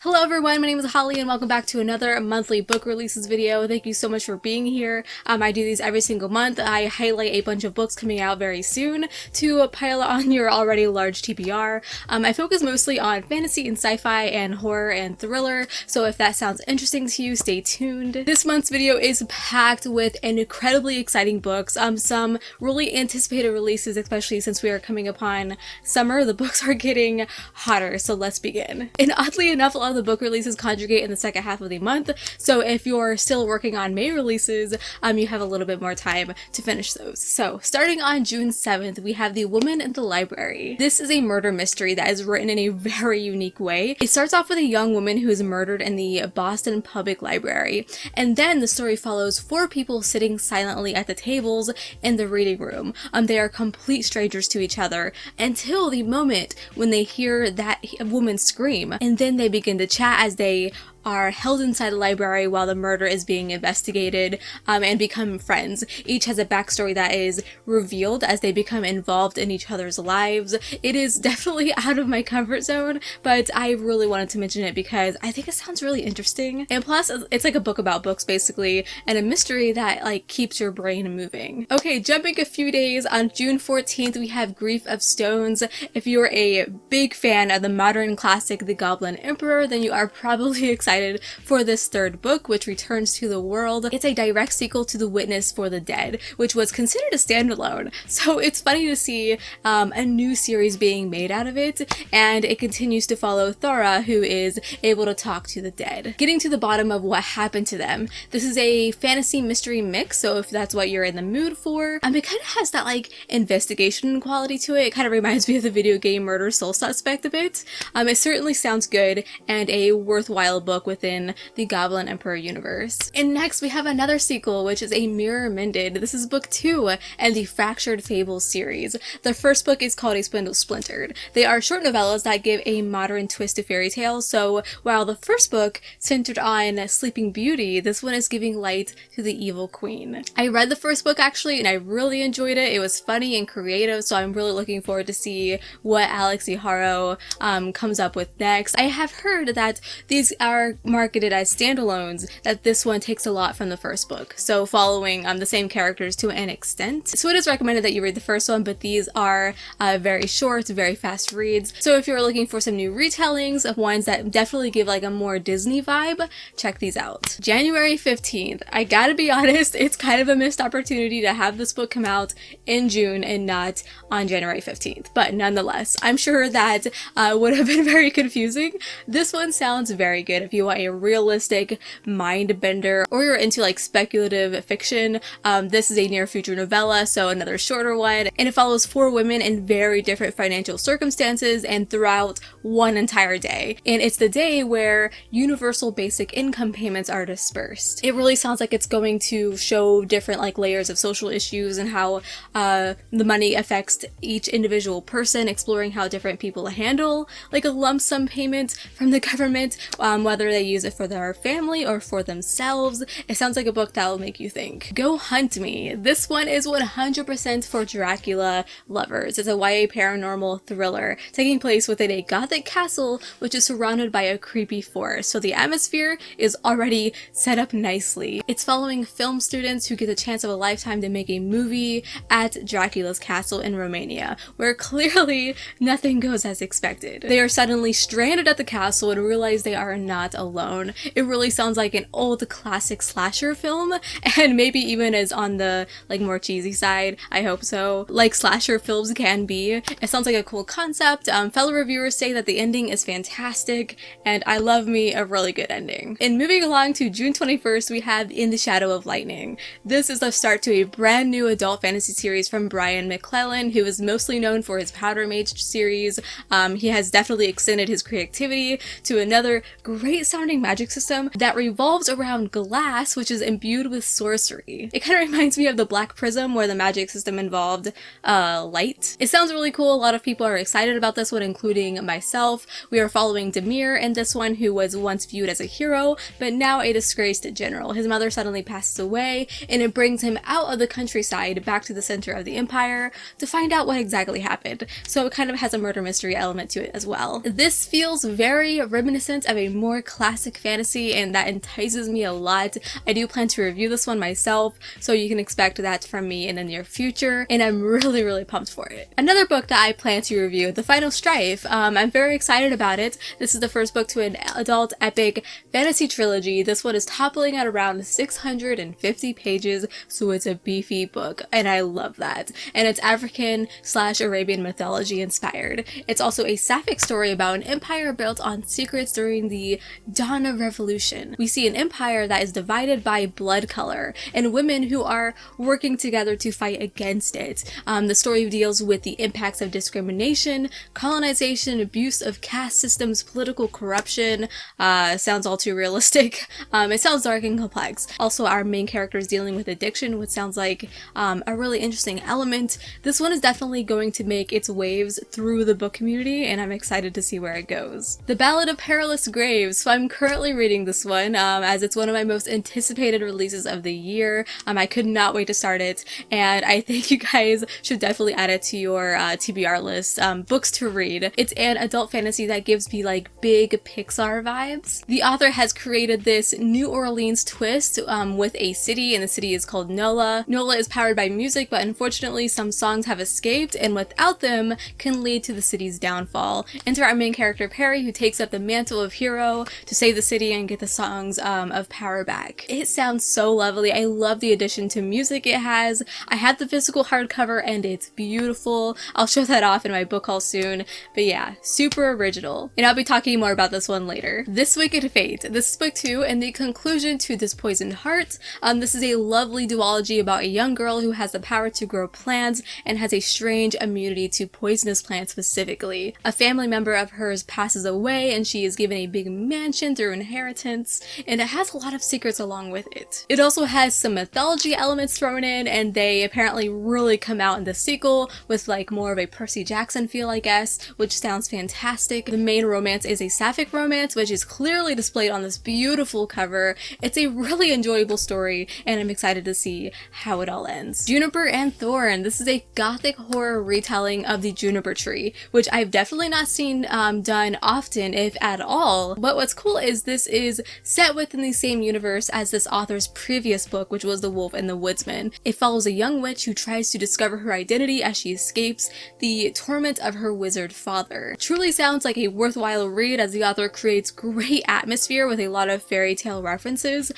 Hello everyone, my name is Holly and welcome back to another monthly book releases video. Thank you so much for being here. I do these every single month. I highlight a bunch of books coming out very soon to pile on your already large TBR. I focus mostly on fantasy and sci-fi and horror and thriller, so if that sounds interesting to you, stay tuned. This month's video is packed with incredibly exciting books, some really anticipated releases, especially since we are coming upon summer. The books are getting hotter, so let's begin. And oddly enough, a lot of the book releases conjugate in the second half of the month, so if you're still working on May releases, you have a little bit more time to finish those. So starting on June 7th, we have The Woman in the Library. This is a murder mystery that is written in a very unique way. It starts off with a young woman who is murdered in the Boston Public Library, and then the story follows four people sitting silently at the tables in the reading room. They are complete strangers to each other until the moment when they hear that woman scream, and then they begin to chat as they are held inside the library while the murder is being investigated, and become friends. Each has a backstory that is revealed as they become involved in each other's lives. It is definitely out of my comfort zone, but I really wanted to mention it because I think it sounds really interesting. And plus, it's like a book about books basically, and a mystery that like keeps your brain moving. Okay, jumping a few days, on June 14th, we have Grief of Stones. If you're a big fan of the modern classic The Goblin Emperor, then you are probably excited for this third book, which returns to the world. It's a direct sequel to The Witness for the Dead, which was considered a standalone, so it's funny to see a new series being made out of it, and it continues to follow Thora, who is able to talk to the dead, getting to the bottom of what happened to them. This is a fantasy mystery mix, so if that's what you're in the mood for, it kind of has that like investigation quality to it. It kind of reminds me of the video game Murder Soul Suspect a bit. It certainly sounds good and a worthwhile book within the Goblin Emperor universe. And next we have another sequel, which is A Mirror Mended. This is book 2 in the Fractured Fables series. The first book is called A Spindle Splintered. They are short novellas that give a modern twist to fairy tales, so while the first book centered on Sleeping Beauty, this one is giving light to the evil queen. I read the first book actually and I really enjoyed it. It was funny and creative, so I'm really looking forward to see what Alex Iharo comes up with next. I have heard that these are marketed as standalones, that this one takes a lot from the first book, so following the same characters to an extent. So it is recommended that you read the first one, but these are very short, very fast reads. So if you're looking for some new retellings of ones that definitely give like a more Disney vibe, check these out. January 15th. I gotta be honest, it's kind of a missed opportunity to have this book come out in June and not on January 15th, but nonetheless, I'm sure that would have been very confusing. This one sounds very good if you want a realistic mind bender, or you're into like speculative fiction. This is a near future novella, so another shorter one, and it follows four women in very different financial circumstances and throughout one entire day. And it's the day where universal basic income payments are dispersed. It really sounds like it's going to show different like layers of social issues and how the money affects each individual person, exploring how different people handle like a lump sum payment from the government, whether they use it for their family or for themselves. It sounds like a book that will make you think. Go Hunt Me. This one is 100% for Dracula lovers. It's a YA paranormal thriller taking place within a gothic castle which is surrounded by a creepy forest, so the atmosphere is already set up nicely. It's following film students who get the chance of a lifetime to make a movie at Dracula's castle in Romania, where clearly nothing goes as expected. They are suddenly stranded at the castle and realize they are not alone. It really sounds like an old classic slasher film, and maybe even is on the like more cheesy side. I hope so, like slasher films can be. It sounds like a cool concept. Fellow reviewers say that the ending is fantastic, and I love me a really good ending. And moving along to June 21st, we have In the Shadow of Lightning. This is the start to a brand new adult fantasy series from Brian McClellan, who is mostly known for his Powder Mage series. He has definitely extended his creativity to another great great sounding magic system that revolves around glass, which is imbued with sorcery. It kind of reminds me of the Black Prism, where the magic system involved light. It sounds really cool. A lot of people are excited about this one, including myself. We are following Demir in this one, who was once viewed as a hero, but now a disgraced general. His mother suddenly passes away, and it brings him out of the countryside back to the center of the empire to find out what exactly happened. So it kind of has a murder mystery element to it as well. This feels very reminiscent of a more classic fantasy, and that entices me a lot. I do plan to review this one myself, so you can expect that from me in the near future, and I'm really pumped for it. Another book that I plan to review, The Final Strife. I'm very excited about it. This is the first book to an adult epic fantasy trilogy. This one is toppling at around 650 pages, so it's a beefy book, and I love that. And it's African/Arabian mythology inspired. It's also a sapphic story about an empire built on secrets during the dawn of revolution. We see an empire that is divided by blood color, and women who are working together to fight against it. The story deals with the impacts of discrimination, colonization, abuse of caste systems, political corruption. Sounds all too realistic. It sounds dark and complex. Also, our main character is dealing with addiction, which sounds like a really interesting element. This one is definitely going to make its waves through the book community, and I'm excited to see where it goes. The Ballad of Perilous Graves. So I'm currently reading this one, as it's one of my most anticipated releases of the year. I could not wait to start it, and I think you guys should definitely add it to your TBR list. Books to read. It's an adult fantasy that gives me like big Pixar vibes. The author has created this New Orleans twist with a city, and the city is called Nola. Nola is powered by music, but unfortunately some songs have escaped, and without them can lead to the city's downfall. Enter our main character Perry, who takes up the mantle of hero to save the city and get the songs of power back. It sounds so lovely. I love the addition to music it has. I have the physical hardcover and it's beautiful. I'll show that off in my book haul soon, but yeah, super original. And I'll be talking more about this one later. This Wicked Fate. This is book 2 and the conclusion to This Poisoned Heart. This is a lovely duology about a young girl who has the power to grow plants and has a strange immunity to poisonous plants specifically. A family member of hers passes away and she is given a big mansion through inheritance, and it has a lot of secrets along with it. It also has some mythology elements thrown in, and they apparently really come out in the sequel with like more of a Percy Jackson feel, I guess, which sounds fantastic. The main romance is a sapphic romance, which is clearly displayed on this beautiful cover. It's a really enjoyable story, and I'm excited to see how it all ends. Juniper and Thor. This is a gothic horror retelling of the Juniper tree, which I've definitely not seen done often, if at all. But what's cool is this is set within the same universe as this author's previous book, which was The Wolf and the Woodsman. It follows a young witch who tries to discover her identity as she escapes the torment of her wizard father. Truly sounds like a worthwhile read, as the author creates great atmosphere with a lot of fairy tale references.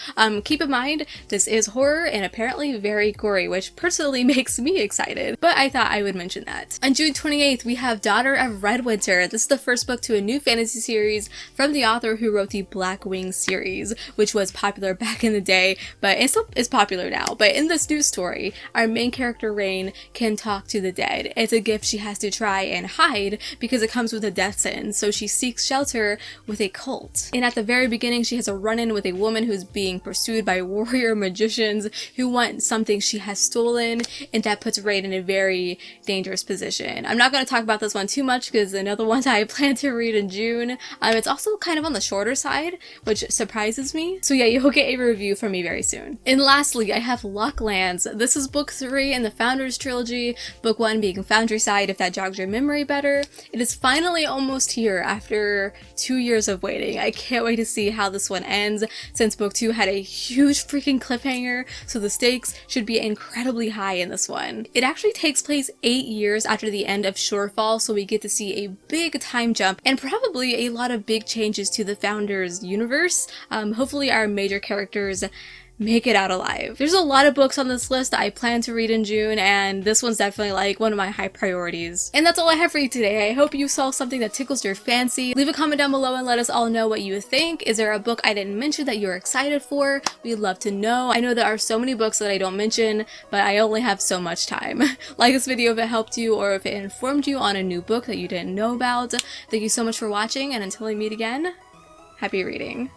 Keep in mind, this is horror and apparently very gory, which personally makes me excited, but I thought I would mention that. On June 28th, we have Daughter of Redwinter. This is the first book to a new fantasy series from the author who wrote the Black Wings series, which was popular back in the day, but it still is popular now. But in this new story, our main character Rain can talk to the dead. It's a gift she has to try and hide because it comes with a death sentence, so she seeks shelter with a cult. And at the very beginning, she has a run-in with a woman who's being pursued by warrior magicians who want something she has stolen, and that puts Rain in a very dangerous position. I'm not going to talk about this one too much because another one that I plan to read in June. It's also kind of on the shorter side, which surprises me. So yeah, you'll get a review from me very soon. And lastly, I have Locklands. This is book 3 in the Founders trilogy, book 1 being Foundryside, if that jogs your memory better. It is finally almost here after 2 years of waiting. I can't wait to see how this one ends, since book 2 had a huge freaking cliffhanger, so the stakes should be incredibly high in this one. It actually takes place 8 years after the end of Shorefall, so we get to see a big time jump and probably a lot of big changes to the Founders universe. Hopefully our major characters make it out alive. There's a lot of books on this list that I plan to read in June, and this one's definitely like one of my high priorities. And that's all I have for you today. I hope you saw something that tickles your fancy. Leave a comment down below and let us all know what you think. Is there a book I didn't mention that you're excited for? We'd love to know. I know there are so many books that I don't mention, but I only have so much time. Like this video if it helped you or if it informed you on a new book that you didn't know about. Thank you so much for watching, and until we meet again, happy reading.